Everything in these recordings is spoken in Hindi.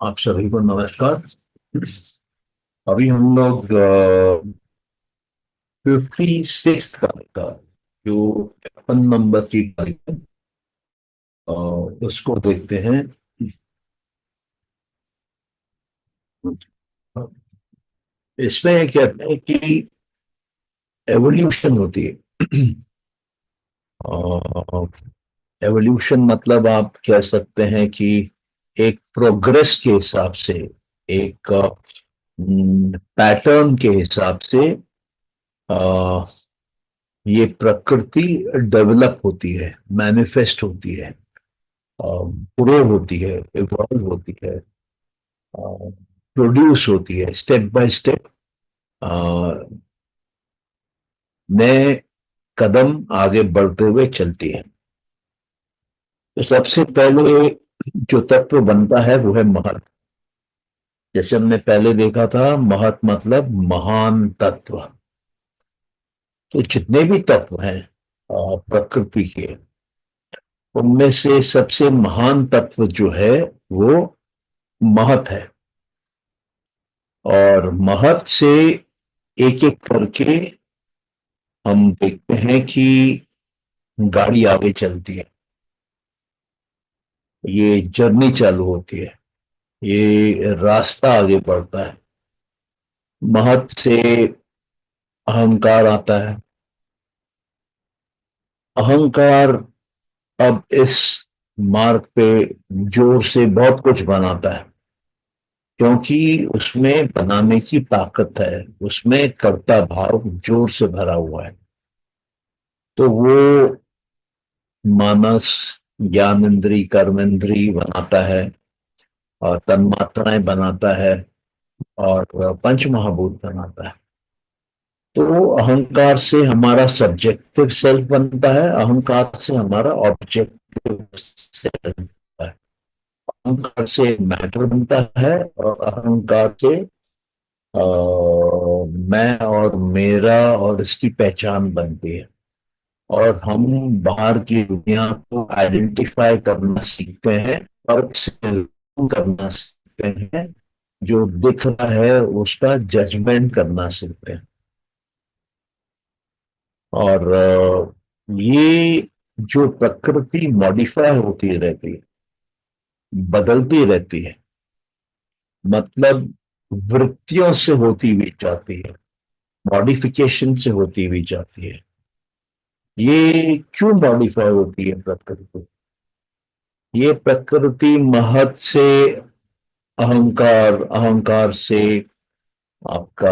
आप सभी को नमस्कार। अभी हम लोग 56 का जो 53 नंबर की गाड़ी है, उसको देखते हैं। इसमें कहते हैं कि एवोल्यूशन होती है। एवोल्यूशन मतलब आप कह सकते हैं कि एक प्रोग्रेस के हिसाब से, एक पैटर्न के हिसाब से ये प्रकृति डेवलप होती है, मैनिफेस्ट होती है, ग्रो होती है, इवॉल्व होती है, प्रोड्यूस होती है, स्टेप बाय स्टेप नए कदम आगे बढ़ते हुए चलती है। तो सबसे पहले जो तत्व बनता है वो है महत। जैसे हमने पहले देखा था, महत मतलब महान तत्व। तो जितने भी तत्व हैं प्रकृति के, उनमें से सबसे महान तत्व जो है वो महत है। और महत से एक एक करके हम देखते हैं कि गाड़ी आगे चलती है, ये जर्नी चालू होती है, ये रास्ता आगे बढ़ता है। महत से अहंकार आता है। अहंकार अब इस मार्ग पे जोर से बहुत कुछ बनाता है, क्योंकि उसमें बनाने की ताकत है, उसमें कर्ता भाव जोर से भरा हुआ है। तो वो मानस, ज्ञानेंद्री, कर्मेंद्री बनाता है, और तन्मात्राएं बनाता है, और पंच महाभूत बनाता है। तो अहंकार से हमारा सब्जेक्टिव सेल्फ बनता है, अहंकार से हमारा ऑब्जेक्टिव सेल्फ बनता है। अहंकार से मैटर बनता है, और अहंकार से मैं और मेरा और इसकी पहचान बनती है। और हम बाहर की दुनिया को आइडेंटिफाई करना सीखते हैं, फर्क से करना सीखते हैं, जो दिख रहा है उसका जजमेंट करना सीखते हैं। और ये जो प्रकृति मॉडिफाई होती रहती है, बदलती रहती है, मतलब वृत्तियों से होती हुई जाती है, मॉडिफिकेशन से होती हुई जाती है। ये क्यों मॉडिफाई होती है प्रकृति? ये प्रकृति महत से अहंकार, अहंकार से आपका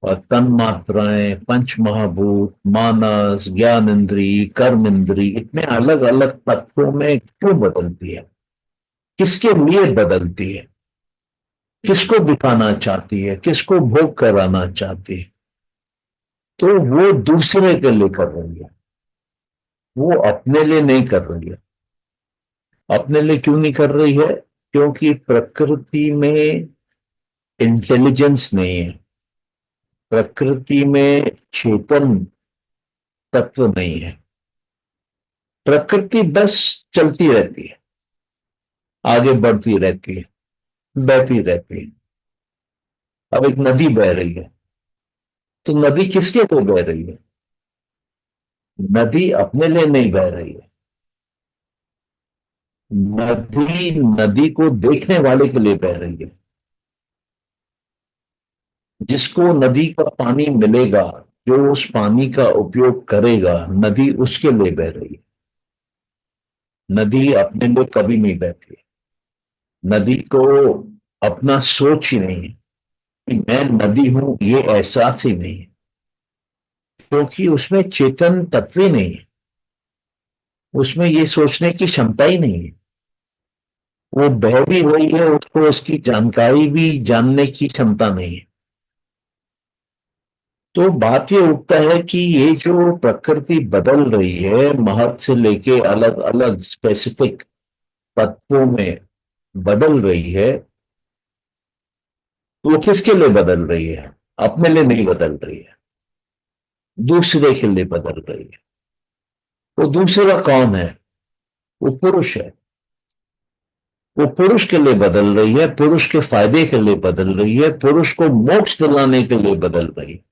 तन मात्राएं, पंच महाभूत, मानस, ज्ञान इंद्री, कर्म इंद्री, इतने अलग अलग तत्वों में क्यों बदलती है? किसके लिए बदलती है? किसको दिखाना चाहती है? किसको भोग कराना चाहती है? तो वो दूसरे के लिए कर रही है, वो अपने लिए नहीं कर रही है। अपने लिए क्यों नहीं कर रही है? क्योंकि प्रकृति में इंटेलिजेंस नहीं है, प्रकृति में चेतन तत्व नहीं है। प्रकृति बस चलती रहती है, आगे बढ़ती रहती है, बहती रहती है। अब एक नदी बह रही है, तो नदी किसके लिए बह रही है? नदी अपने लिए नहीं बह रही है। नदी नदी को देखने वाले के लिए बह रही है। जिसको नदी का पानी मिलेगा, जो उस पानी का उपयोग करेगा, नदी उसके लिए बह रही है। नदी अपने लिए कभी नहीं बहती। नदी को अपना सोच ही नहीं है कि मैं नदी हूं, ये एहसास ही नहीं है, क्योंकि उसमें चेतन तत्व ही नहीं है। उसमें ये सोचने की क्षमता ही नहीं है। वो बह भी रही है, उसको उसकी जानकारी भी जानने की क्षमता नहीं है। तो बात ये उठता है कि ये जो प्रकृति बदल रही है, महत्व से लेके अलग अलग स्पेसिफिक तत्वों में बदल रही है, तो वो किसके लिए बदल रही है? अपने लिए नहीं बदल रही है, दूसरे के लिए बदल रही है। वो दूसरा कौन है? वो पुरुष है। वो पुरुष के लिए बदल रही है, पुरुष के फायदे के लिए बदल रही है, पुरुष को मोक्ष दिलाने के लिए बदल रही है।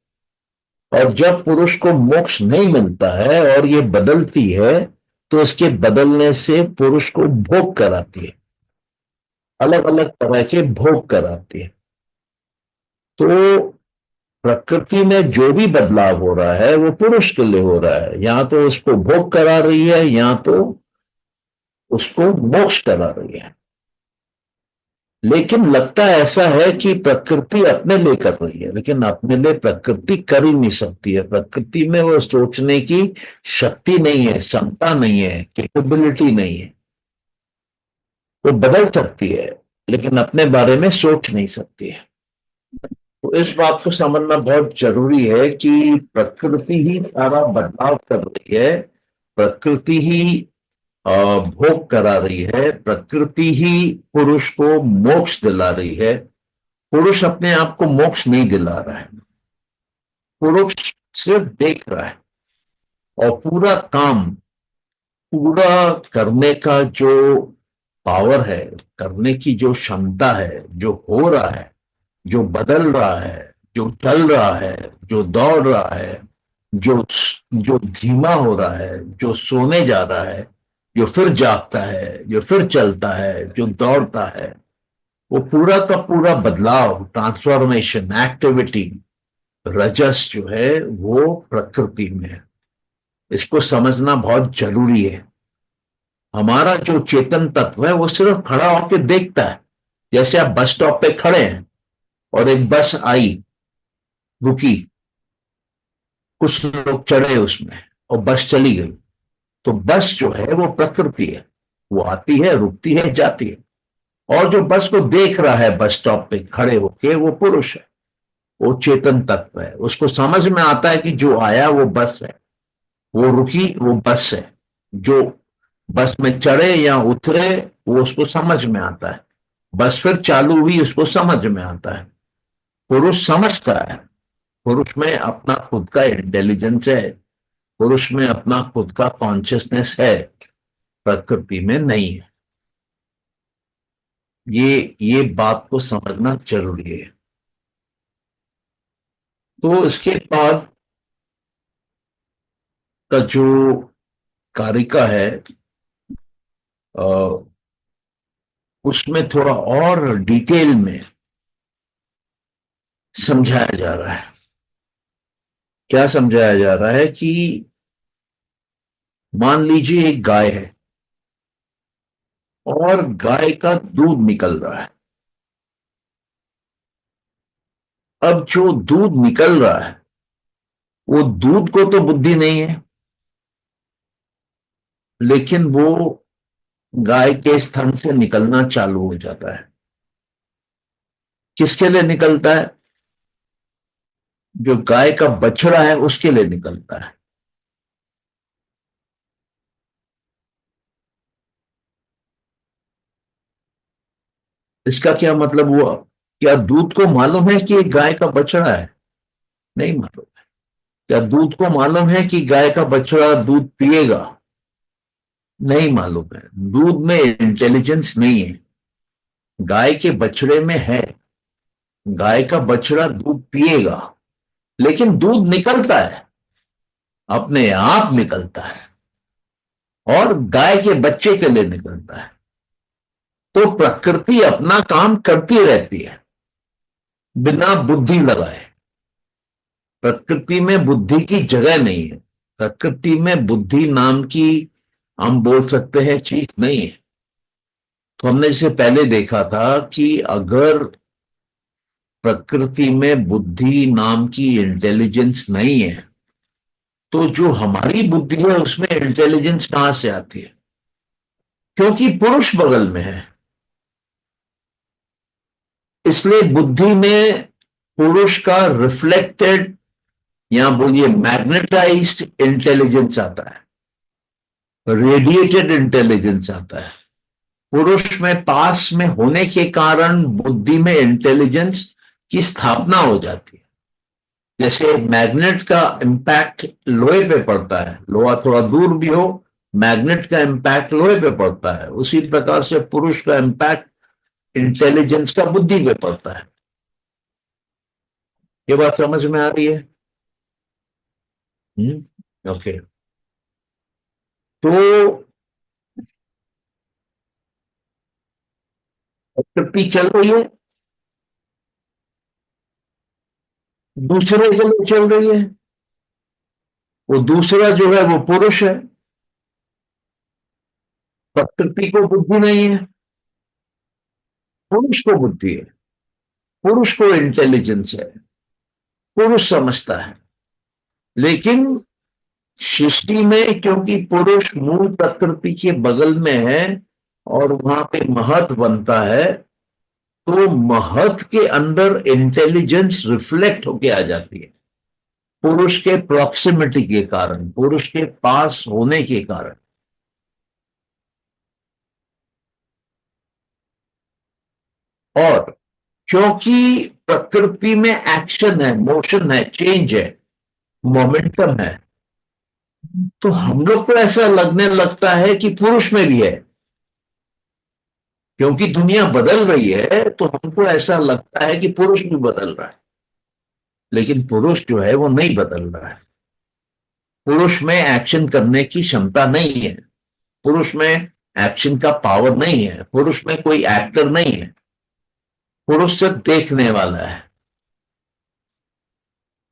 और जब पुरुष को मोक्ष नहीं मिलता है और ये बदलती है, तो इसके बदलने से पुरुष को भोग कराती है, अलग अलग तरह के भोग कराती है। तो प्रकृति में जो भी बदलाव हो रहा है वो पुरुष के लिए हो रहा है, या तो उसको भोग करा रही है या तो उसको मोक्ष करा रही है। लेकिन लगता ऐसा है कि प्रकृति अपने लिए कर रही है, लेकिन अपने लिए प्रकृति कर ही नहीं सकती है। प्रकृति में वो सोचने की शक्ति नहीं है, क्षमता नहीं है, कैपेबिलिटी नहीं है। वो बदल सकती है लेकिन अपने बारे में सोच नहीं सकती है। तो इस बात को समझना बहुत जरूरी है कि प्रकृति ही सारा बदलाव कर रही है, प्रकृति ही भोग करा रही है, प्रकृति ही पुरुष को मोक्ष दिला रही है। पुरुष अपने आप को मोक्ष नहीं दिला रहा है, पुरुष सिर्फ देख रहा है। और पूरा काम, पूरा करने का जो पावर है, करने की जो क्षमता है, जो हो रहा है, जो बदल रहा है, जो चल रहा है, जो दौड़ रहा है, जो जो धीमा हो रहा है, जो सोने जा रहा है, जो फिर जागता है, जो फिर चलता है, जो दौड़ता है, वो पूरा का पूरा बदलाव, ट्रांसफॉर्मेशन, एक्टिविटी, रजस जो है वो प्रकृति में है। इसको समझना बहुत जरूरी है। हमारा जो चेतन तत्व है वो सिर्फ खड़ा होकर देखता है। जैसे आप बस स्टॉप पे खड़े हैं और एक बस आई, रुकी, कुछ लोग चढ़े उसमें और बस चली गई। तो बस जो है वो प्रकृति है, वो आती है, रुकती है, जाती है। और जो बस को देख रहा है बस स्टॉप पे खड़े होके, वो पुरुष है, वो चेतन तत्व है। उसको समझ में आता है कि जो आया वो बस है, वो रुकी वो बस है। जो बस में चढ़े या उतरे वो उसको समझ में आता है। बस फिर चालू हुई, उसको समझ में आता है। पुरुष समझता है, पुरुष में अपना खुद का इंटेलिजेंस है, पुरुष में अपना खुद का कॉन्शियसनेस है, प्रकृति में नहीं है। ये बात को समझना जरूरी है। तो इसके बाद का जो कारिका है, उसमें थोड़ा और डिटेल में समझाया जा रहा है। क्या समझाया जा रहा है कि मान लीजिए एक गाय है और गाय का दूध निकल रहा है। अब जो दूध निकल रहा है, वो दूध को तो बुद्धि नहीं है, लेकिन वो गाय के स्तन से निकलना चालू हो जाता है। किसके लिए निकलता है? जो गाय का बछड़ा है उसके लिए निकलता है। इसका क्या मतलब हुआ? क्या दूध को मालूम है कि एक गाय का बछड़ा है? नहीं मालूम है। क्या दूध को मालूम है कि गाय का बछड़ा दूध पिएगा? नहीं मालूम है। दूध में इंटेलिजेंस नहीं है, गाय के बछड़े में है। गाय का बछड़ा दूध पिएगा, लेकिन दूध निकलता है, अपने आप निकलता है, और गाय के बच्चे के लिए निकलता है। तो प्रकृति अपना काम करती रहती है बिना बुद्धि लगाए। प्रकृति में बुद्धि की जगह नहीं है। प्रकृति में बुद्धि नाम की, हम बोल सकते हैं, चीज नहीं है। तो हमने जैसे पहले देखा था कि अगर प्रकृति में बुद्धि नाम की इंटेलिजेंस नहीं है, तो जो हमारी बुद्धि है उसमें इंटेलिजेंस कहां से आती है? क्योंकि पुरुष बगल में है, इसलिए बुद्धि में पुरुष का रिफ्लेक्टेड, या बोलिए मैग्नेटाइज्ड इंटेलिजेंस आता है, रेडिएटेड इंटेलिजेंस आता है। पुरुष में पास में होने के कारण बुद्धि में इंटेलिजेंस की स्थापना हो जाती है। जैसे मैग्नेट का इंपैक्ट लोहे पे पड़ता है, लोहा थोड़ा दूर भी हो मैग्नेट का इम्पैक्ट लोहे पे पड़ता है, उसी प्रकार से पुरुष का इम्पैक्ट इंटेलिजेंस का बुद्धि पे पड़ता है। ये बात समझ में आ रही है? ओके। तो प्रकृति चल रही है, दूसरे के लिए चल रही है। वो दूसरा जो है वो पुरुष है। प्रकृति को बुद्धि नहीं है, पुरुष को बुद्धि है, पुरुष को इंटेलिजेंस है, पुरुष समझता है। लेकिन सृष्टि में क्योंकि पुरुष मूल प्रकृति के बगल में है और वहां पे महत बनता है, तो महत के अंदर इंटेलिजेंस रिफ्लेक्ट होके आ जाती है, पुरुष के प्रॉक्सिमिटी के कारण, पुरुष के पास होने के कारण। और क्योंकि प्रकृति में एक्शन है, मोशन है, चेंज है, मोमेंटम है, तो हम लोग को ऐसा लगने लगता है कि पुरुष में भी है। क्योंकि दुनिया बदल रही है तो हमको ऐसा लगता है कि पुरुष भी बदल रहा है, लेकिन पुरुष जो है वो नहीं बदल रहा है। पुरुष में एक्शन करने की क्षमता नहीं है, पुरुष में एक्शन का पावर नहीं है, पुरुष में कोई एक्टर नहीं है, पुरुष सिर्फ देखने वाला है,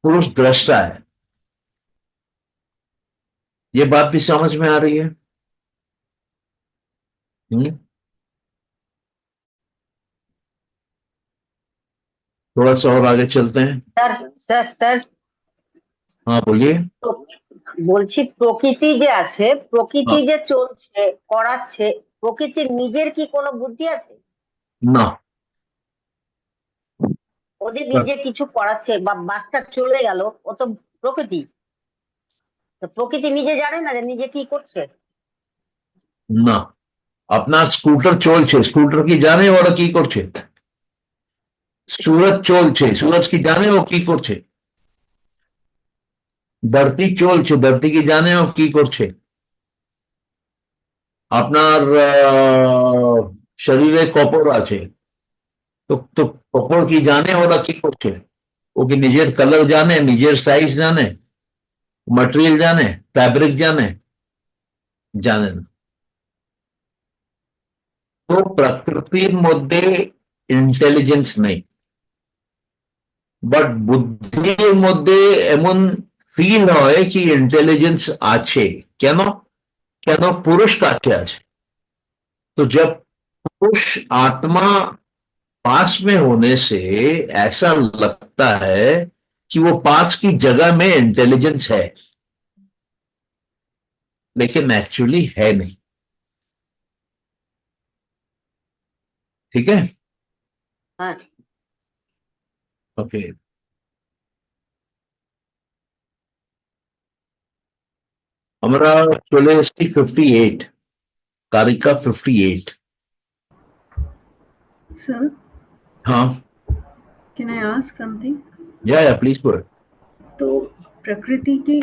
पुरुष दृष्टा है। ये बात भी समझ में आ रही है? हम्म? थोड़ा सा और आगे चलते हैं। স্যার স্যার স্যার हाँ बोलिए। বলছি প্রকৃতি যে আছে, প্রকৃতি हाँ। যে চলছে করাচ্ছে, প্রকৃতির নিজের কি কোনো বুদ্ধি আছে? ना। ও যে নিজে কিছু করাচ্ছে বা বাসটা চলে গেল, ও তো প্রকৃতি। তো প্রকৃতি নিজে জানে না যে নিজে কি করছে? না। আপনার স্কুটার চলছে, স্কুটার কি জানে ওরা কি করছে? सूरज চলছে, सूरज কি জানে ও কি করছে? धरती চলছে, धरती কি জানে ও কি করছে? আপনার শরীরে কপর আছে, তো কপর কি জানে ওরা কি করছে? ও কি নিজের কালার জানে, নিজের সাইজ জানে, মটেরিয়াল জানে, ফ্যাব্রিক জানে? জানে না। তো প্রকৃতির মধ্যে ইন্টেলিজেন্স নেই, বাট বুদ্ধির মধ্যে এমন ফিল হয় কি इंटेलिजेंस আছে। কেন? কেন? पुरुष কাছে আছে। तो जब पुरुष आत्मा पास में होने से ऐसा लगता है कि वो पास की जगह में इंटेलिजेंस है, लेकिन एक्चुअली है नहीं। ठीक है? হ্যাঁ। ओके। हमारा चले इसकी 58, कारिका 58। Sir, हाँ। can I ask something? या प्लीज गो। तो प्रकृति की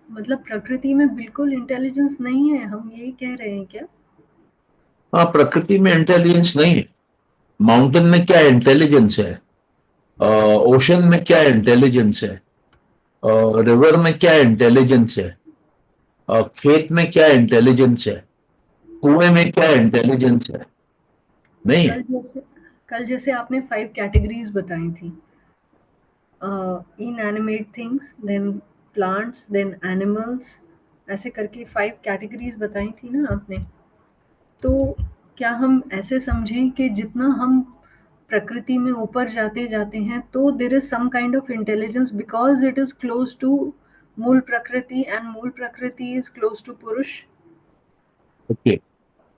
मतलब प्रकृति में बिल्कुल इंटेलिजेंस नहीं है, हम यही कह रहे हैं क्या? हाँ, प्रकृति में इंटेलिजेंस नहीं है। माउंटेन में क्या इंटेलिजेंस है? ओशन में क्या इंटेलिजेंस है? रिवर में क्या इंटेलिजेंस है? खेत में क्या इंटेलिजेंस है? कुएं में क्या इंटेलिजेंस है? नहीं है। कल जैसे आपने 5 कैटेगरीज बताई थी, inanimate things, then plants, then animals, ऐसे करके 5 कैटेगरीज बताई थी ना आपने। तो क्या हम ऐसे समझें कि जितना हम प्रकृति में ऊपर जाते जाते हैं तो there is some kind of intelligence because it is close to mool prakriti and mool prakriti is close to purusha? Okay.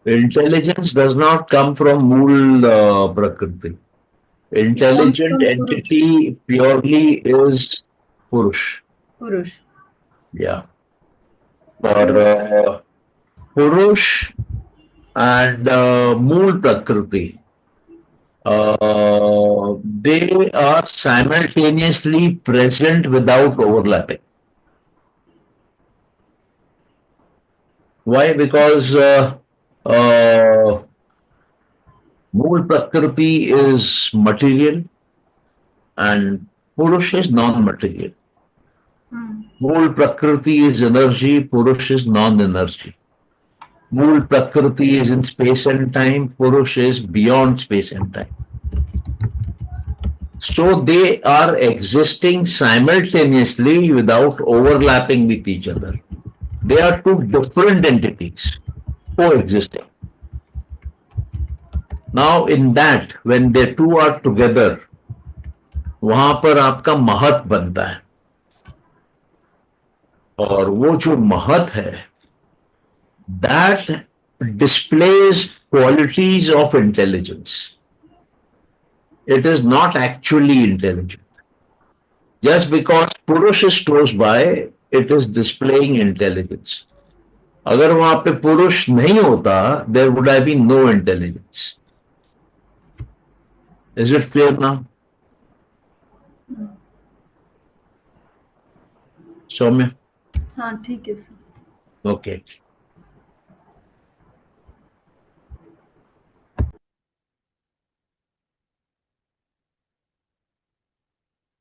Intelligence does not come from mool prakriti. Intelligent entity purely is पुरुष। पुरुष। या और पुरुष एंड मूल प्रकृति, they are simultaneously present without overlapping. Why? Because मूल प्रकृति is material and Purush is non-material. मूल प्रकृति is energy, Purush is non-energy. मूल प्रकृति is in space and time, Purush is beyond space and time. So they are existing simultaneously without overlapping with each other. They are two different entities coexisting. Now in that, when the two are together, वहां पर आपका महत बनता है, और वो जो महत है, that displays qualities of intelligence. It is not actually intelligent. Just because Purush is close by, it is displaying intelligence. अगर वहां पे पुरुष नहीं होता, there would have been no intelligence. Is it clear now? सौम्य? हाँ ठीक है सर। ओके।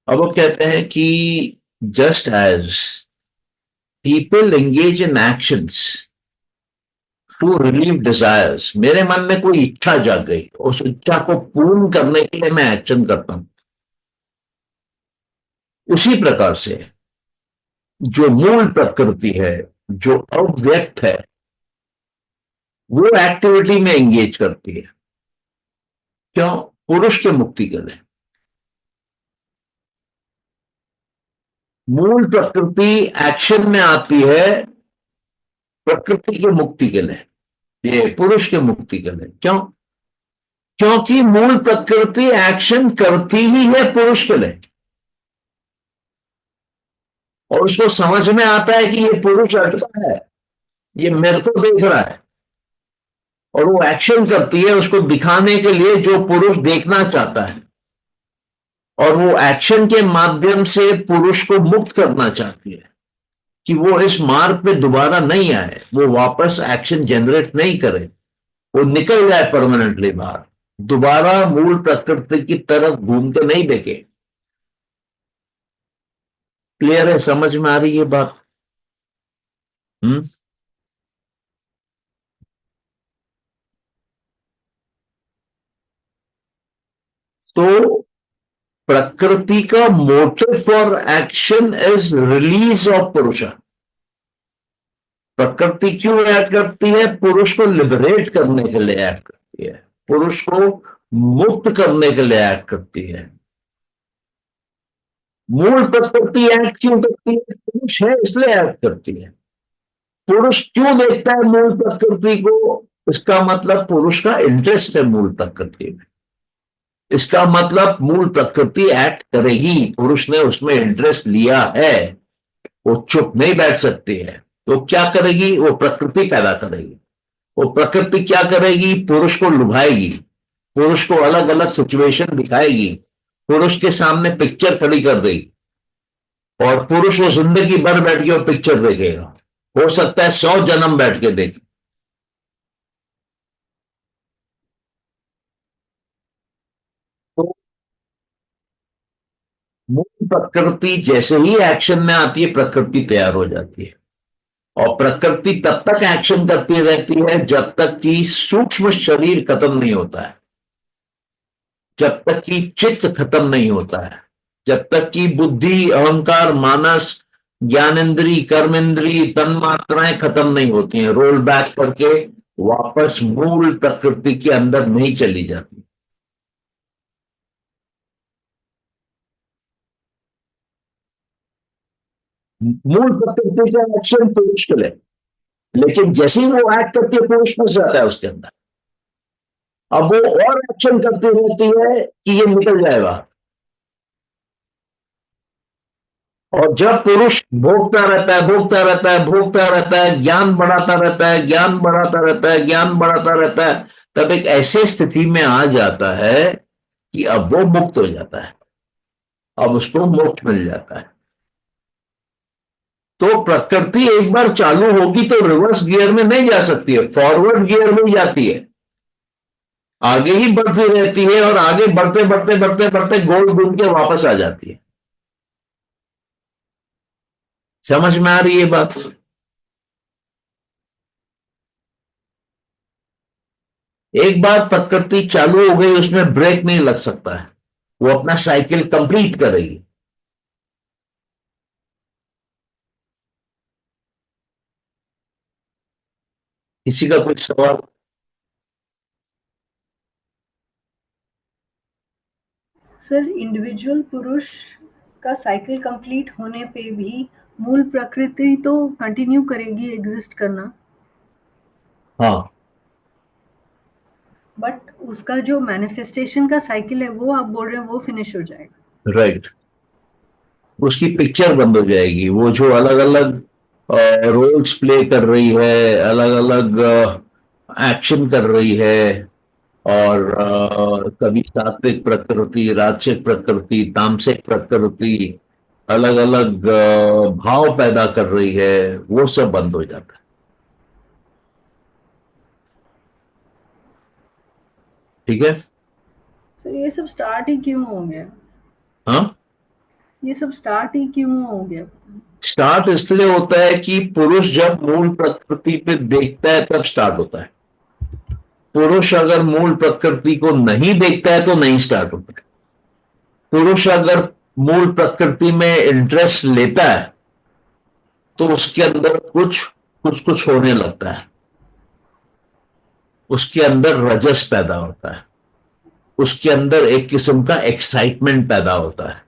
अब वो कहते हैं कि just as people engage in actions to relieve desires, मेरे मन में कोई इच्छा जाग गई, उस इच्छा को पूर्ण करने के लिए मैं एक्शन करता हूं, उसी प्रकार से जो मूल प्रकृति है, जो अव्यक्त है, वो एक्टिविटी में एंगेज करती है। क्यों? पुरुष के मुक्ति के लिए। मूल प्रकृति एक्शन में आती है प्रकृति की मुक्ति के लिए, ये पुरुष के मुक्ति के लिए। क्यों? क्योंकि मूल प्रकृति एक्शन करती ही है पुरुष के लिए, और उसको समझ में आता है कि ये पुरुष अटका है, ये मेरे को देख रहा है, और वो एक्शन करती है उसको दिखाने के लिए जो पुरुष देखना चाहता है, और वो एक्शन के माध्यम से पुरुष को मुक्त करना चाहती है कि वो इस मार्ग पे दोबारा नहीं आए, वो वापस एक्शन जनरेट नहीं करे, वो निकल जाए परमानेंटली बाहर, दोबारा मूल प्रकृति की तरफ घूम के नहीं देखे। क्लियर है? समझ में आ रही है बात? तो प्रकृति का motive for action is release of पुरुष। प्रकृति क्यों एक्ट करती है? पुरुष को लिबरेट करने के लिए एक्ट करती है, पुरुष को मुक्त करने के लिए एक्ट करती है। मूल प्रकृति एक्ट क्यों करती है? पुरुष है इसलिए एक्ट करती है। पुरुष क्यों देखता है मूल प्रकृति को? इसका मतलब पुरुष का इंटरेस्ट है मूल प्रकृति में, इसका मतलब मूल प्रकृति एक्ट करेगी, पुरुष ने उसमें इंटरेस्ट लिया है, वो चुप नहीं बैठ सकती है। तो क्या करेगी? वो प्रकृति पैदा करेगी। वो प्रकृति क्या करेगी? पुरुष को लुभाएगी, पुरुष को अलग अलग सिचुएशन दिखाएगी, पुरुष के सामने पिक्चर खड़ी कर देगी, और पुरुष वो जिंदगी भर बैठ के वो पिक्चर देखेगा, हो सकता है 100 जन्म बैठ के देखे। तो मूल प्रकृति जैसे ही एक्शन में आती है, प्रकृति तैयार हो जाती है, और प्रकृति तब तक एक्शन करती रहती है जब तक कि सूक्ष्म शरीर खत्म नहीं होता है, जब तक कि चित्त खत्म नहीं होता है, जब तक कि बुद्धि, अहंकार, मानस, ज्ञानेंद्री, कर्मेंद्री, तन्मात्राएं खत्म नहीं होती हैं, रोल बैक करके वापस मूल प्रकृति के अंदर नहीं चली जाती। मूल प्रकृति का एक्शन पुरुष के लिए, लेकिन जैसे ही वो एक्ट करती है पुरुष फंस जाता है उसके अंदर। अब वो और एक्शन करती रहती है कि ये निकल जाएगा, और जब पुरुष भोगता रहता है, भोगता रहता है, भोगता रहता है, ज्ञान बढ़ाता रहता है, ज्ञान बढ़ाता रहता है, ज्ञान बढ़ाता रहता है, तब एक ऐसी स्थिति में आ जाता है कि अब वो मुक्त हो जाता है, अब उसको मोक्ष मिल जाता है। तो प्रकृति एक बार चालू होगी तो रिवर्स गियर में नहीं जा सकती है, फॉरवर्ड गियर में ही जाती है, आगे ही बढ़ती रहती है और आगे बढ़ते बढ़ते बढ़ते बढ़ते गोल घूम के वापस आ जाती है। समझ में आ रही है बात? एक बार प्रकृति चालू हो गई, उसमें ब्रेक नहीं लग सकता है, वो अपना साइकिल कंप्लीट करेगी। किसी का कुछ सवाल? सर इंडिविजुअल पुरुष का साइकिल कंप्लीट होने पे भी मूल प्रकृति तो कंटिन्यू करेगी एग्जिस्ट करना, हाँ, बट उसका जो मैनिफेस्टेशन का साइकिल है वो आप बोल रहे हैं वो फिनिश हो जाएगा। राइट। उसकी पिक्चर बंद हो जाएगी, वो जो अलग अलग रोल्स प्ले कर रही है, अलग अलग एक्शन कर रही है, और कभी सात्विक प्रकृति, राजसिक प्रकृति, तामसिक प्रकृति, अलग अलग भाव पैदा कर रही है, वो सब बंद हो जाता है। ठीक है। सर ये सब स्टार्ट ही क्यों हो गया? हाँ, ये सब स्टार्ट ही क्यों हो गया? स्टार्ट इसलिए होता है कि पुरुष जब मूल प्रकृति पे देखता है तब स्टार्ट होता है। पुरुष अगर मूल प्रकृति को नहीं देखता है तो नहीं स्टार्ट होता है। पुरुष अगर मूल प्रकृति में इंटरेस्ट लेता है तो उसके अंदर कुछ कुछ कुछ होने लगता है, उसके अंदर रजस पैदा होता है, उसके अंदर एक किस्म का एक्साइटमेंट पैदा होता है,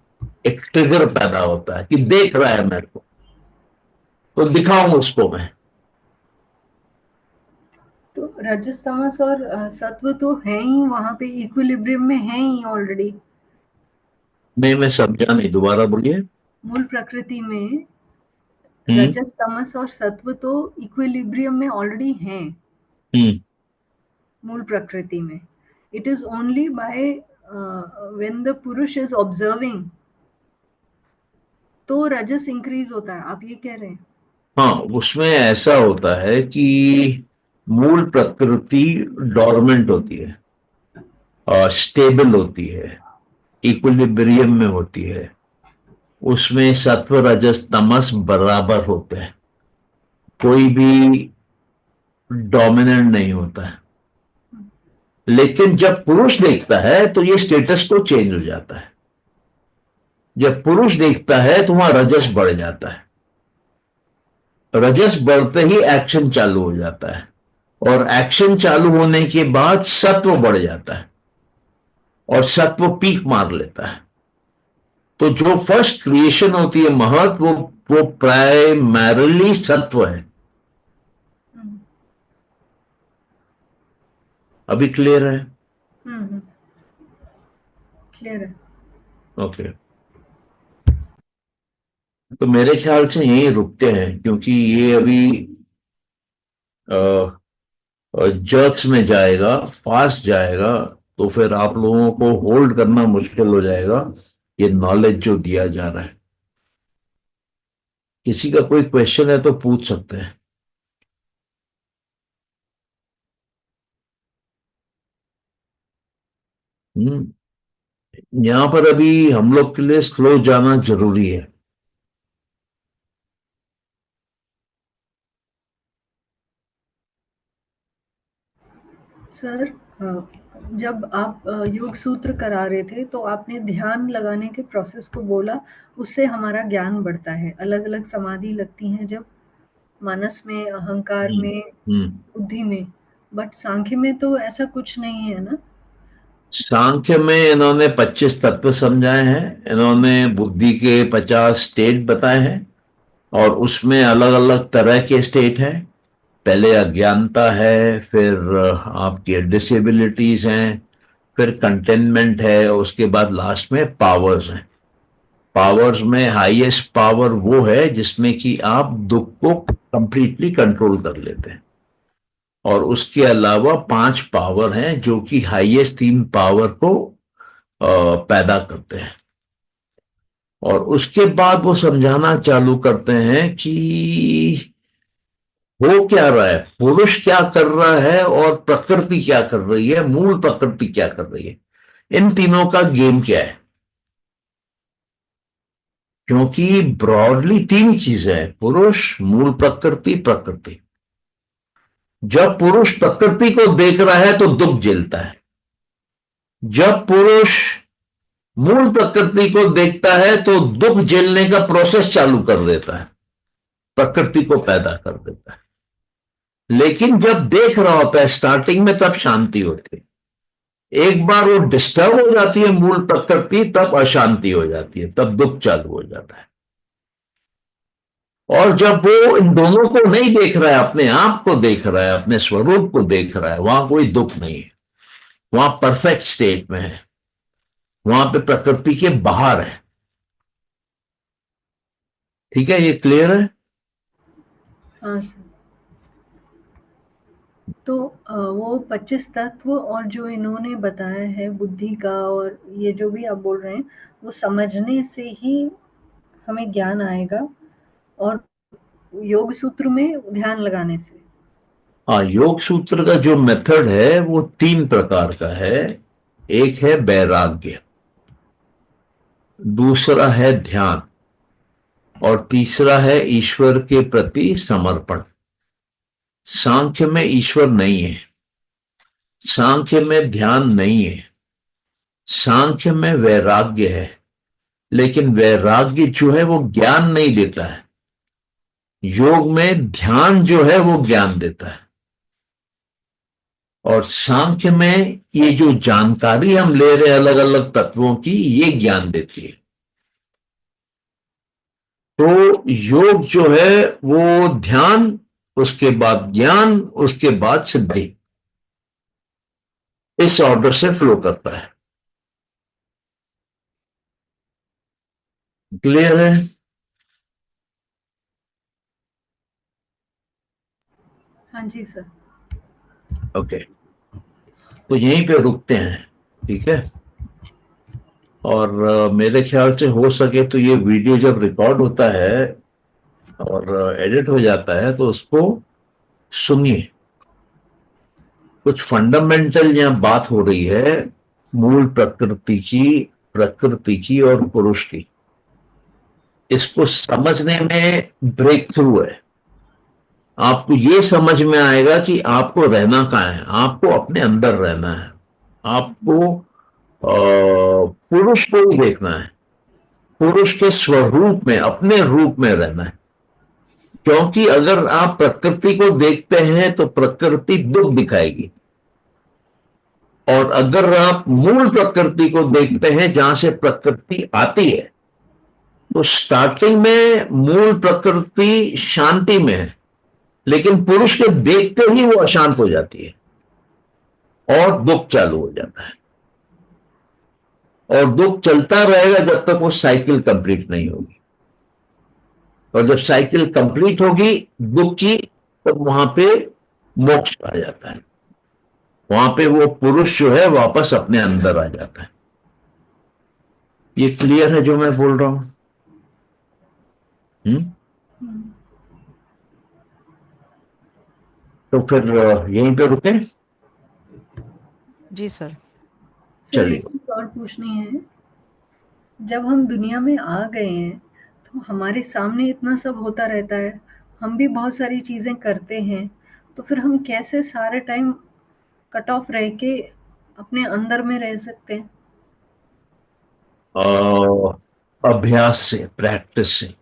एक ट्रिगर पैदा होता है कि देख रहा है मेरे को, तो दिखाऊं उसको मैं। तो रजस तमस और सत्व तो है ही वहां पे, इक्विलिब्रियम में है ही ऑलरेडी। नहीं, मैं समझा नहीं, दोबारा बोलिए। मूल प्रकृति में हम्म। रजस तमस और सत्व तो इक्विलिब्रियम में ऑलरेडी हैं हम्म। मूल प्रकृति में। It is only by when the पुरुष इज ऑब्जर्विंग तो रजस इंक्रीज होता है, आप ये कह रहे हैं? हाँ, उसमें ऐसा होता है कि मूल प्रकृति डोरमेंट होती है और स्टेबल होती है, इक्विलिब्रियम में होती है, उसमें सत्व रजस तमस बराबर होते हैं, कोई भी डोमिनेंट नहीं होता है। लेकिन जब पुरुष देखता है तो ये स्टेटस को चेंज हो जाता है। जब पुरुष देखता है तो वहां रजस बढ़ जाता है, रजस बढ़ते ही एक्शन चालू हो जाता है, और एक्शन चालू होने के बाद सत्व बढ़ जाता है और सत्व पीक मार लेता है। तो जो फर्स्ट क्रिएशन होती है महत, वो प्राइमरीली सत्व है। अभी क्लियर है? क्लियर है। ओके। तो मेरे ख्याल से यहीं रुकते हैं, क्योंकि ये अभी जर्क्स में जाएगा, फास्ट जाएगा, तो फिर आप लोगों को होल्ड करना मुश्किल हो जाएगा ये नॉलेज जो दिया जा रहा है। किसी का कोई क्वेश्चन है तो पूछ सकते हैं। हम्म। यहां पर अभी हम लोग के लिए स्लो जाना जरूरी है। सर जब आप योग सूत्र करा रहे थे तो आपने ध्यान लगाने के प्रोसेस को बोला, उससे हमारा ज्ञान बढ़ता है, अलग अलग समाधि लगती हैं जब मानस में, अहंकार हम्म। में, हम्म। बुद्धि में, बट सांख्य में तो ऐसा कुछ नहीं है ना? सांख्य में इन्होंने 25 तत्व समझाए हैं, इन्होंने बुद्धि के 50 स्टेट बताए हैं, और उसमें अलग अलग तरह के स्टेट हैं। पहले अज्ञानता है, फिर आपकी डिसेबिलिटीज हैं, फिर कंटेनमेंट है, और उसके बाद लास्ट में पावर्स हैं। पावर्स में हाईएस्ट पावर वो है जिसमें कि आप दुख को कंप्लीटली कंट्रोल कर लेते हैं, और उसके अलावा 5 पावर हैं जो कि हाईएस्ट 3 पावर को पैदा करते हैं। और उसके बाद वो समझाना चालू करते हैं कि हो क्या रहा है, पुरुष क्या कर रहा है और प्रकृति क्या कर रही है, मूल प्रकृति क्या कर रही है, इन तीनों का गेम क्या है। क्योंकि ब्रॉडली तीन चीजें हैं, पुरुष, मूल प्रकृति, प्रकृति। जब पुरुष प्रकृति को देख रहा है तो दुख झेलता है, जब पुरुष मूल प्रकृति को देखता है तो दुख झेलने का प्रोसेस चालू कर देता है, प्रकृति को पैदा कर देता है। लेकिन जब देख रहा होता है स्टार्टिंग में, तब शांति होती है। एक बार वो डिस्टर्ब हो जाती है मूल प्रकृति, तब अशांति हो जाती है, तब दुख चालू हो जाता है। और जब वो इन दोनों को नहीं देख रहा है, अपने आप को देख रहा है, अपने स्वरूप को देख रहा है, वहां कोई दुख नहीं है, वहां परफेक्ट स्टेट में है, वहां पे प्रकृति के बाहर है। ठीक है, ये क्लियर है? हाँ सर। तो वो 25 तत्व और जो इन्होंने बताया है बुद्धि का, और ये जो भी आप बोल रहे हैं, वो समझने से ही हमें ज्ञान आएगा, और योग सूत्र में ध्यान लगाने से। हाँ, योग सूत्र का जो मेथड है वो तीन प्रकार का है। एक है वैराग्य, दूसरा है ध्यान, और तीसरा है ईश्वर के प्रति समर्पण। सांख्य में ईश्वर नहीं है, सांख्य में ध्यान नहीं है, सांख्य में वैराग्य है। लेकिन वैराग्य जो है वो ज्ञान नहीं देता है, योग में ध्यान जो है वो ज्ञान देता है। और सांख्य में ये जो जानकारी हम ले रहे हैं अलग अलग तत्वों की, ये ज्ञान देती है। तो योग जो है वो ध्यान, उसके बाद ज्ञान, उसके बाद सिद्धि, इस ऑर्डर से फ्लो करता है। क्लियर है? हाँ जी सर। ओके, तो यहीं पे रुकते हैं। ठीक है। और मेरे ख्याल से हो सके तो ये वीडियो जब रिकॉर्ड होता है और एडिट हो जाता है तो उसको सुनिए। कुछ फंडामेंटल यहाँ बात हो रही है मूल प्रकृति की, प्रकृति की और पुरुष की। इसको समझने में ब्रेक थ्रू है। आपको ये समझ में आएगा कि आपको रहना कहाँ है, आपको अपने अंदर रहना है, आपको पुरुष को ही देखना है, पुरुष के स्वरूप में, अपने रूप में रहना है। क्योंकि अगर आप प्रकृति को देखते हैं तो प्रकृति दुख दिखाएगी, और अगर आप मूल प्रकृति को देखते हैं जहां से प्रकृति आती है, तो स्टार्टिंग में मूल प्रकृति शांति में है, लेकिन पुरुष के देखते ही वो अशांत हो जाती है और दुख चालू हो जाता है। और दुख चलता रहेगा जब तक वो साइकिल कंप्लीट नहीं होगी। और जब साइकिल कंप्लीट होगी दुख की, तब वहां पे मोक्ष आ जाता है, वहां पे वो पुरुष जो है वापस अपने अंदर आ जाता है। ये क्लियर है जो मैं बोल रहा हूं? तो फिर यहीं पे रुके। जी सर। सर चलिए। एक चीज और पूछनी है, जब हम दुनिया में आ गए हैं तो हमारे सामने इतना सब होता रहता है, हम भी बहुत सारी चीजें करते हैं, तो फिर हम कैसे सारे टाइम कट ऑफ रह के अपने अंदर में रह सकते हैं? अभ्यास से, प्रैक्टिस से।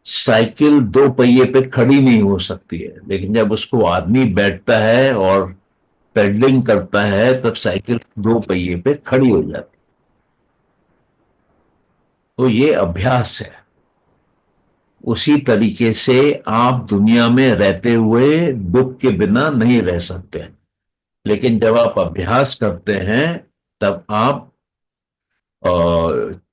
साइकिल दो पहिए पे खड़ी नहीं हो सकती है, लेकिन जब उसको आदमी बैठता है और पेडलिंग करता है तब साइकिल दो पहिए पे खड़ी हो जाती है। तो ये अभ्यास है। उसी तरीके से आप दुनिया में रहते हुए दुख के बिना नहीं रह सकते, लेकिन जब आप अभ्यास करते हैं तब आप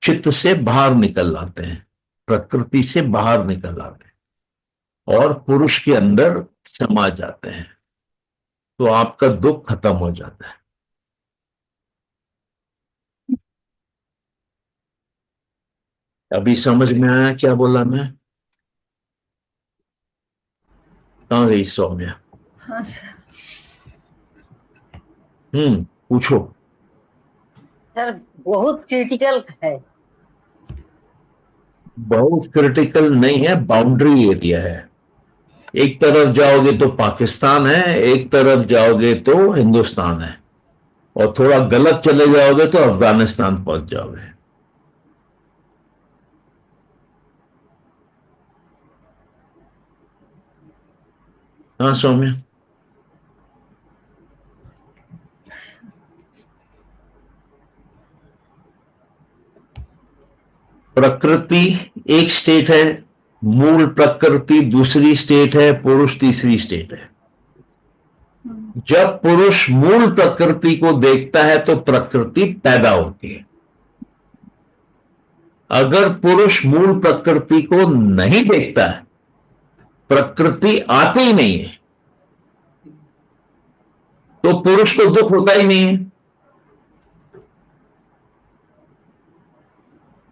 चित्त से बाहर निकल आते हैं, प्रकृति से बाहर निकल आते हैं और पुरुष के अंदर समा जाते हैं, तो आपका दुख खत्म हो जाता है। अभी समझ में आया क्या बोला मैं? कहाँ गई सौम्या? हाँ सर। पूछो। सर बहुत क्रिटिकल है। बहुत क्रिटिकल नहीं है, बाउंड्री एरिया है। एक तरफ जाओगे तो पाकिस्तान है, एक तरफ जाओगे तो हिंदुस्तान है, और थोड़ा गलत चले जाओगे तो अफगानिस्तान पहुंच जाओगे। हाँ सौम्या। प्रकृति एक स्टेट है, मूल प्रकृति दूसरी स्टेट है, पुरुष तीसरी स्टेट है। जब पुरुष मूल प्रकृति को देखता है तो प्रकृति पैदा होती है। अगर पुरुष मूल प्रकृति को नहीं देखता है, प्रकृति आती ही नहीं है, तो पुरुष को दुख होता ही नहीं है।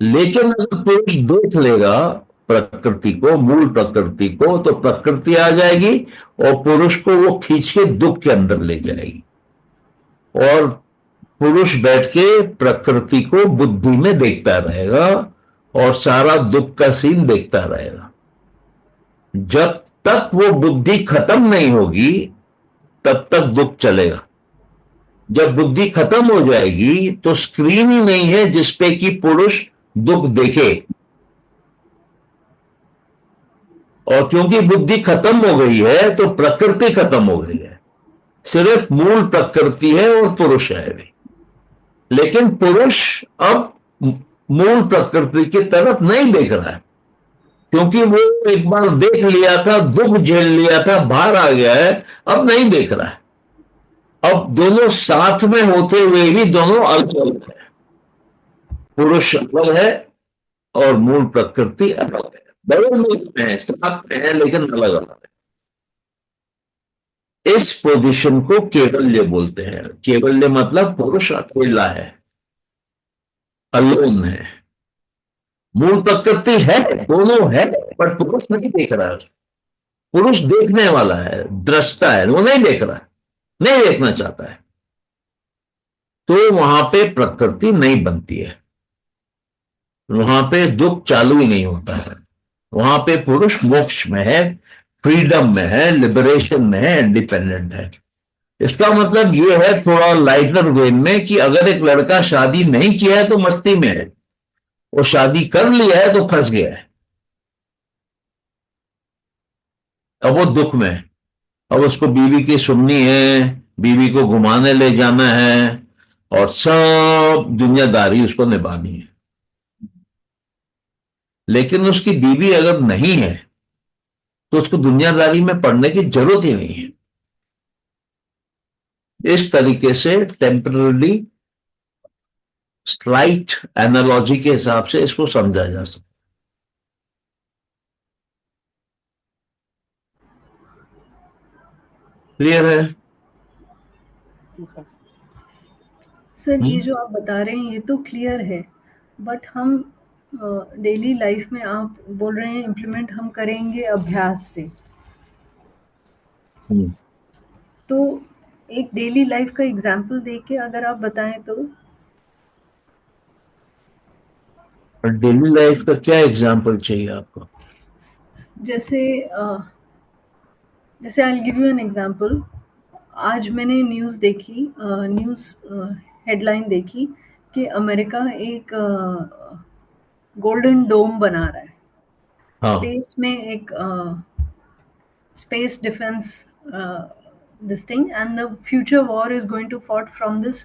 लेकिन अगर पुरुष देख लेगा प्रकृति को, मूल प्रकृति को, तो प्रकृति आ जाएगी और पुरुष को वो खींच के दुख के अंदर ले जाएगी, और पुरुष बैठ के प्रकृति को बुद्धि में देखता रहेगा और सारा दुख का सीन देखता रहेगा। जब तक वो बुद्धि खत्म नहीं होगी तब तक दुख चलेगा। जब बुद्धि खत्म हो जाएगी तो स्क्रीन ही नहीं है जिसपे कि पुरुष दुख देखे, और क्योंकि बुद्धि खत्म हो गई है तो प्रकृति खत्म हो गई है। सिर्फ मूल प्रकृति है और पुरुष है भी। लेकिन पुरुष अब मूल प्रकृति की तरफ नहीं देख रहा है, क्योंकि वो एक बार देख लिया था, दुख झेल लिया था, बाहर आ गया है, अब नहीं देख रहा है। अब दोनों साथ में होते हुए भी दोनों अलग अलग है। पुरुष अलग है और मूल प्रकृति अलग है। बगल में है, साथ में है, लेकिन अलग अलग है। इस पोजीशन को केवल्य बोलते हैं। केवल्य मतलब पुरुष अकेला है, अलोन है। मूल प्रकृति है, दोनों है, पर पुरुष नहीं देख रहा है। पुरुष देखने वाला है, दृष्टा है, वो नहीं देख रहा है, नहीं देखना चाहता है। तो वहां पे प्रकृति नहीं बनती है, वहां पे दुख चालू ही नहीं होता है। वहां पे पुरुष मोक्ष में है, फ्रीडम में है, लिबरेशन में है, इंडिपेंडेंट है। इसका मतलब यह है, थोड़ा लाइटर वेन में, कि अगर एक लड़का शादी नहीं किया है तो मस्ती में है, वो शादी कर लिया है तो फंस गया है, अब वो दुख में है। अब उसको बीवी की सुननी है, बीवी को घुमाने ले जाना है, और सब दुनियादारी उसको निभानी है। लेकिन उसकी बीवी अगर नहीं है तो उसको दुनियादारी में पड़ने की जरूरत ही नहीं है। इस तरीके से टेम्पररी स्लाइट एनालॉजी के हिसाब से इसको समझा जा सकता। क्लियर है? सर ये जो आप बता रहे हैं ये तो क्लियर है, बट हम डेली लाइफ में आप बोल रहे हैं इम्प्लीमेंट हम करेंगे अभ्यास से, हम्म। तो एक डेली लाइफ का एग्जाम्पल देके अगर आप बताएं तो। डेली लाइफ का क्या एग्जाम्पल चाहिए आपको? जैसे जैसे I will give you an example. आज मैंने न्यूज़ देखी, न्यूज़ हेडलाइन देखी कि अमेरिका एक गोल्डन डोम बना रहा है हाँ। स्पेस में, एक space defense this thing, and the future war is going to fought from this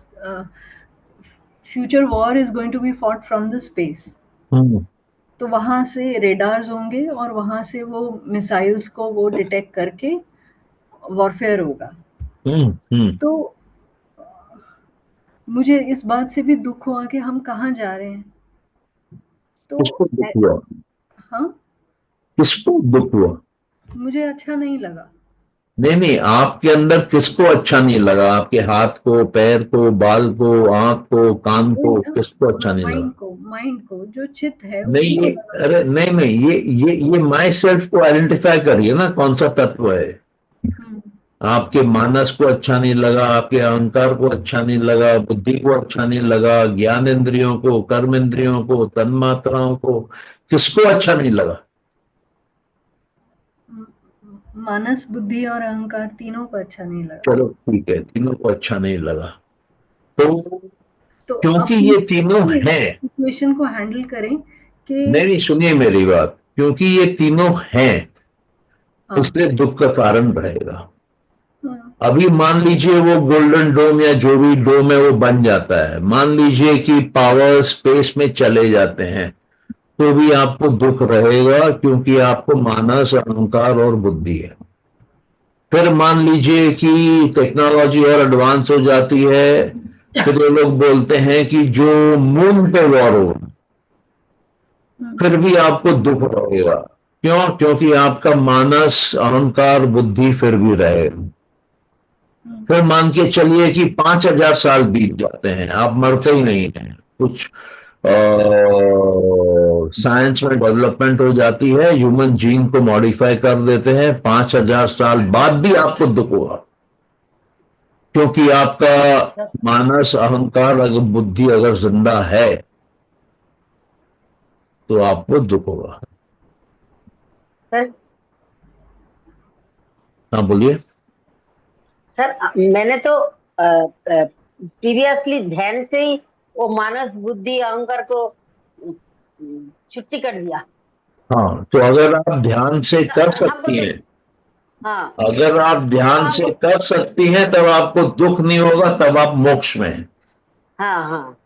future war is going to be fought from the space. हम्म। तो वहाँ से रेडार्स होंगे और वहाँ से वो मिसाइल्स को वो डिटेक्ट करके वॉरफेयर होगा। हम्म। हम्म। तो मुझे इस बात से भी दुख हुआ कि हम कहाँ जा रहे हैं। तो किसको दुख हुआ? हाँ, किसको दुख हुआ? मुझे अच्छा नहीं लगा। नहीं नहीं, आपके अंदर किसको अच्छा नहीं लगा? आपके हाथ को, पैर को, बाल को, आंख को, कान वही को, ना, किसको अच्छा नहीं लगा? माइंड को जो चित्त है नहीं उसी को ये, लगा। अरे नहीं नहीं, ये माई सेल्फ को आइडेंटिफाई करिए ना, कौन सा तत्व है। हम्म, आपके मानस को अच्छा नहीं लगा, आपके अहंकार को अच्छा नहीं लगा, बुद्धि को अच्छा नहीं लगा, ज्ञान इंद्रियों को, कर्म इंद्रियों को, तन्मात्राओं को, किसको अच्छा नहीं लगा? मानस, बुद्धि और अहंकार तीनों को अच्छा नहीं लगा। चलो ठीक है, तीनों को अच्छा नहीं लगा। तो तो क्योंकि अब ये तीनों हैं, सिचुएशन को हैंडल करें कि नहीं नहीं, सुनिए मेरी बात, क्योंकि ये तीनों हैं हाँ, इसलिए दुख का कारण रहेगा। हाँ, अभी मान लीजिए वो गोल्डन डोम या जो भी डोम है वो बन जाता है, मान लीजिए कि पावर स्पेस में चले जाते हैं, तो भी आपको दुख रहेगा, क्योंकि आपको मानस, अहंकार और बुद्धि है। फिर मान लीजिए कि टेक्नोलॉजी और एडवांस हो जाती है, फिर वो लोग बोलते हैं कि जो मून पे वॉर हो, हम्म, फिर भी आपको दुख रहेगा। क्यों? क्योंकि आपका मानस, अहंकार, बुद्धि फिर भी रहेगा। हम्म, फिर मान के चलिए कि 5,000 साल बीत जाते हैं, आप मरते ही नहीं हैं, कुछ साइंस में डेवलपमेंट हो जाती है, ह्यूमन जीन को मॉडिफाई कर देते हैं, 5,000 साल बाद भी आपको दुख होगा, क्योंकि आपका मानस, अहंकार, अगर बुद्धि अगर जिंदा है तो आपको दुख होगा। सर। हाँ बोलिए। सर मैंने तो प्रीवियसली ध्यान से ही वो मानस बुद्धि अहंकार को छुट्टी कर दिया। हाँ, तो अगर आप ध्यान से कर हमको सकती तो हैं, हाँ, अगर आप तो ध्यान हमको से कर सकती हैं, तब आपको दुख नहीं होगा, तब आप मोक्ष में हैं, हाँ हाँ,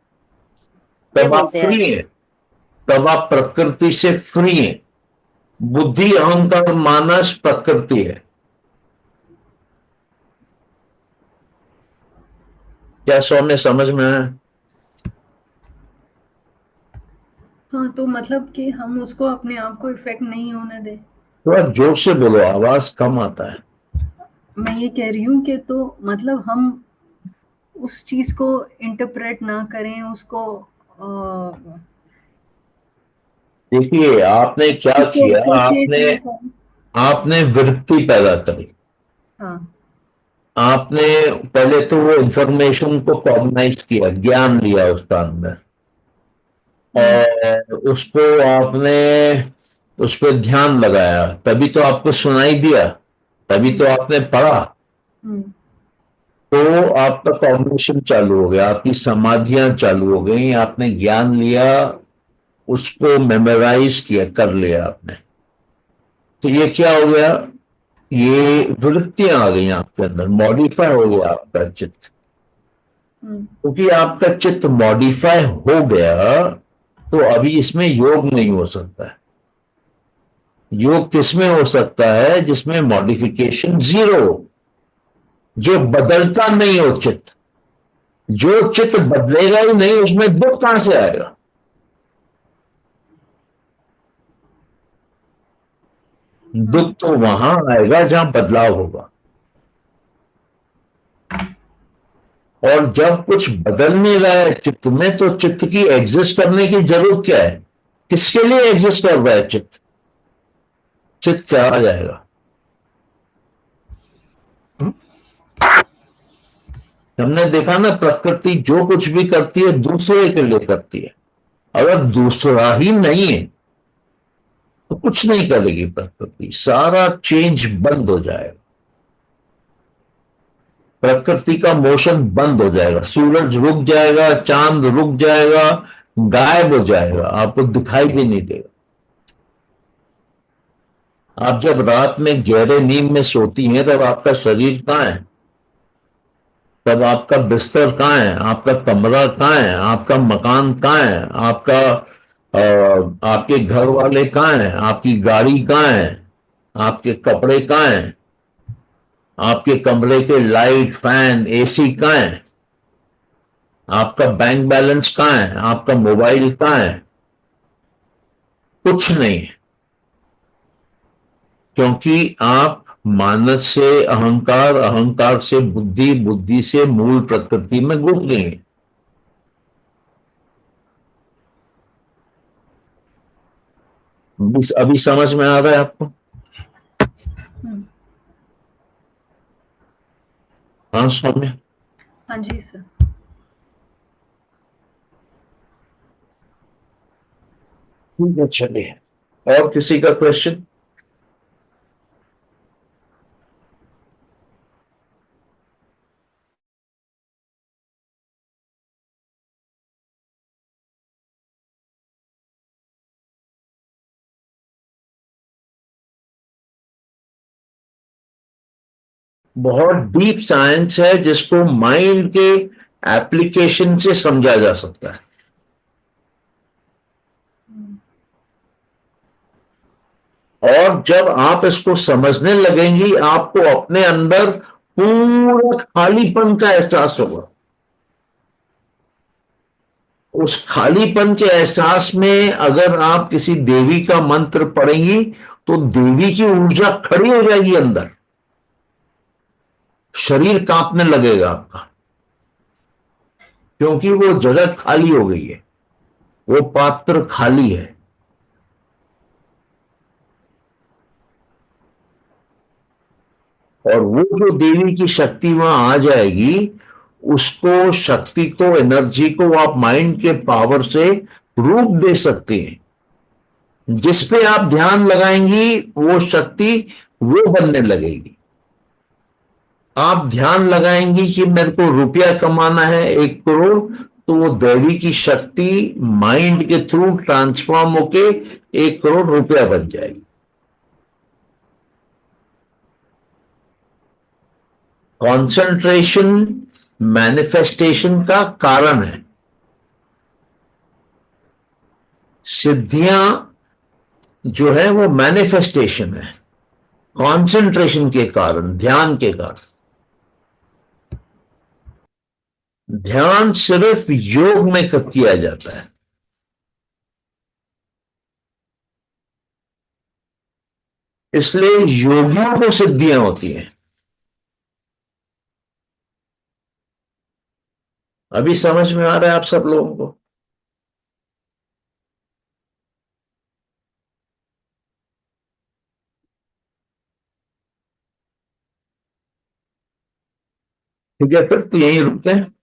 ये तब आप बोलते हैं। फ्री हैं, तब आप प्रकृति से फ्री हैं। बुद्धि, अहंकार, मानस प्रकृति है। क्या सौम्य समझ में आया? हाँ, तो मतलब कि हम उसको अपने आप को इफेक्ट नहीं होने दें। थोड़ा जोर से बोलो, आवाज कम आता है। मैं ये कह रही हूँ कि तो मतलब हम उस चीज को इंटरप्रेट ना करें, उसको देखिए आपने क्या उससे किया, एसोसिएट आपने ना करें। आपने वृत्ति पैदा करी। हाँ, आपने पहले तो वो इंफॉर्मेशन को कॉग्नाइज किया, ज्ञान लिया उसका अंदर, हम्म, और उसको आपने उस पर ध्यान लगाया, तभी तो आपको सुनाई दिया, तभी हम्म, तो आपने पढ़ा। हम्म, तो आपका कॉग्निशन चालू हो गया, आपकी समाधियां चालू हो गई, आपने ज्ञान लिया, उसको मेमोराइज किया, कर लिया आपने। तो ये क्या हो गया? ये वृत्तियां आ गई आपके अंदर, मॉडिफाई हो गया आपका चित्त। हम्म, क्योंकि आपका चित्त मॉडिफाई हो गया, तो अभी इसमें योग नहीं हो सकता है। योग किसमें हो सकता है? जिसमें मॉडिफिकेशन जीरो हो, जो बदलता नहीं हो चित्त। जो चित्त बदलेगा ही नहीं, उसमें दुख कहां से आएगा? दुख हम्म, तो वहां आएगा जहां बदलाव होगा। और जब कुछ बदल नहीं रहा है चित्त में, तो चित्त की एग्जिस्ट करने की जरूरत क्या है? किसके लिए एग्जिस्ट कर रहा है चित्त? चित्त चला जाएगा। हमने देखा ना, प्रकृति जो कुछ भी करती है दूसरे के लिए करती है। अगर दूसरा ही नहीं है तो कुछ नहीं करेगी प्रकृति, सारा चेंज बंद हो जाएगा, प्रकृति का मोशन बंद हो जाएगा, सूरज रुक जाएगा, चांद रुक जाएगा, गायब हो जाएगा, आपको दिखाई भी नहीं देगा। आप जब रात में गहरे नींद में सोती हैं, तब आपका शरीर कहाँ है? तब आपका बिस्तर कहाँ है? आपका कमरा कहाँ है? आपका मकान कहाँ है? आपके घर वाले कहाँ हैं? आपकी गाड़ी कहाँ है? आपके कपड़े कहाँ हैं? आपके कमरे के लाइट, फैन, एसी कहाँ है? आपका बैंक बैलेंस कहाँ है? आपका मोबाइल कहाँ है? कुछ नहीं है, क्योंकि आप मानस से अहंकार, अहंकार से बुद्धि, बुद्धि से मूल प्रकृति में घुस गई है। अभी समझ में आ रहा है आपको? हम्म, हाँ सौम्य, हाँ जी सर। ठीक है, चलिए। और किसी का क्वेश्चन? बहुत डीप साइंस है जिसको माइंड के एप्लीकेशन से समझा जा सकता है। और जब आप इसको समझने लगेंगी, आपको अपने अंदर पूरा खालीपन का एहसास होगा। उस खालीपन के एहसास में अगर आप किसी देवी का मंत्र पढ़ेंगी तो देवी की ऊर्जा खड़ी हो जाएगी अंदर, शरीर कांपने लगेगा आपका, क्योंकि वो जगह खाली हो गई है, वो पात्र खाली है। और वो जो देवी की शक्ति वहां आ जाएगी, उसको, शक्ति को, एनर्जी को आप माइंड के पावर से रूप दे सकते हैं। जिस पे आप ध्यान लगाएंगी वो शक्ति वो बनने लगेगी। आप ध्यान लगाएंगी कि मेरे को रुपया कमाना है 1 करोड़, तो वो देवी की शक्ति माइंड के थ्रू ट्रांसफॉर्म होके 1 करोड़ रुपया बन जाएगी। कंसंट्रेशन मैनिफेस्टेशन का कारण है। सिद्धियां जो है वो मैनिफेस्टेशन है, कंसंट्रेशन के कारण, ध्यान के कारण। ध्यान सिर्फ योग में कब किया जाता है, इसलिए योगियों को सिद्धियां होती हैं। अभी समझ में आ रहा है आप सब लोगों को? ठीक है, फिर तो यहीं रुकते हैं।